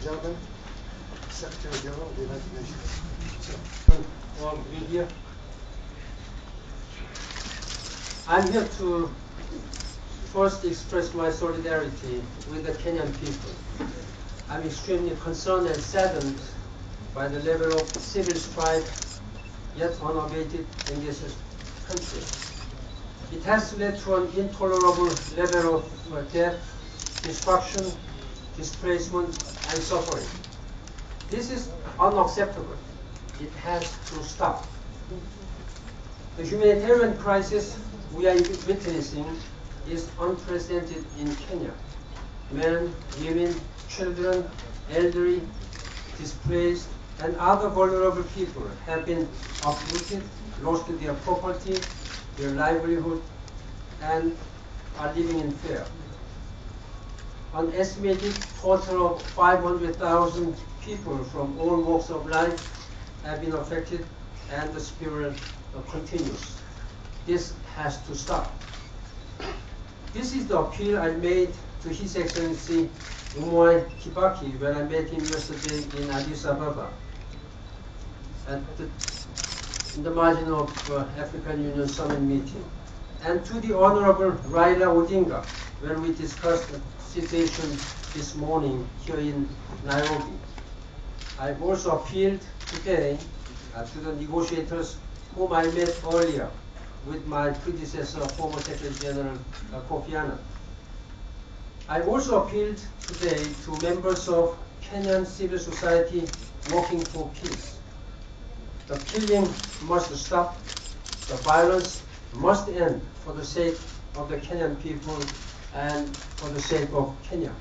gentlemen, Secretary General of the United Nations. Media. I'm here to first express my solidarity with the Kenyan people. I'm extremely concerned and saddened by the level of civil strife yet unabated in this country. It has led to an intolerable level of death, destruction, displacement, and suffering. This is unacceptable. It has to stop. The humanitarian crisis we are witnessing is unprecedented in Kenya. Men, women, children, elderly, displaced, and other vulnerable people have been uprooted, lost their property, their livelihood, and are living in fear. An estimated total of 500,000 people from all walks of life have been affected, and the spiral continues. This has to stop. This is the appeal I made to His Excellency Mwai Kibaki when I met him yesterday in Addis Ababa in the margin of African Union Summit meeting, and to the Honorable Raila Odinga when we discussed the situation this morning here in Nairobi. I've also appealed today to the negotiators whom I met earlier with my predecessor, former Secretary General Kofi Annan. I also appealed today to members of Kenyan civil society working for peace. The killing must stop. The violence must end for the sake of the Kenyan people and for the sake of Kenya.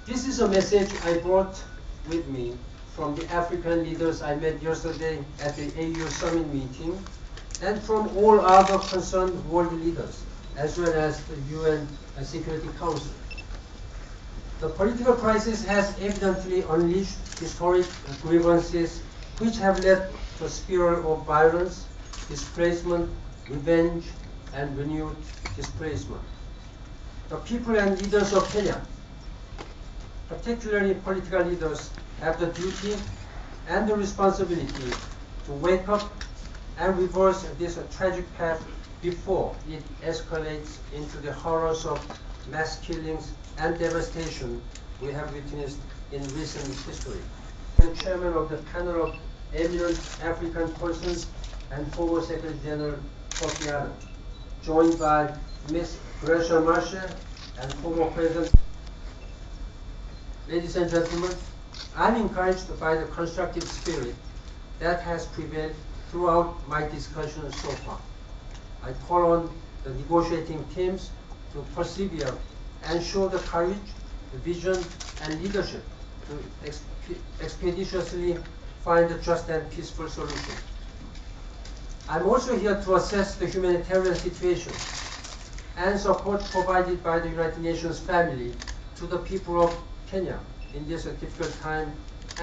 This is a message I brought with me from the African leaders I met yesterday at the AU Summit meeting, and from all other concerned world leaders, as well as the UN Security Council. The political crisis has evidently unleashed historic grievances which have led to a spiral of violence, displacement, revenge, and renewed displacement. The people and leaders of Kenya, particularly political leaders, have the duty and the responsibility to wake up and reverse this tragic path before it escalates into the horrors of mass killings and devastation we have witnessed in recent history. The chairman of the panel of eminent African persons and former Secretary General Kofi Annan, joined by Ms. Gracia Marshall and former President. Ladies and gentlemen, I'm encouraged by the constructive spirit that has prevailed throughout my discussions so far. I call on the negotiating teams to persevere and show the courage, the vision, and leadership to expeditiously find a just and peaceful solution. I'm also here to assess the humanitarian situation and support provided by the United Nations family to the people of Kenya in this difficult time,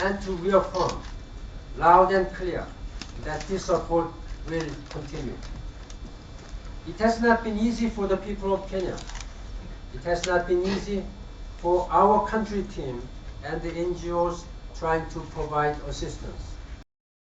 and to reaffirm loud and clear that this support will continue. It has not been easy for the people of Kenya. It has not been easy for our country team and the NGOs trying to provide assistance.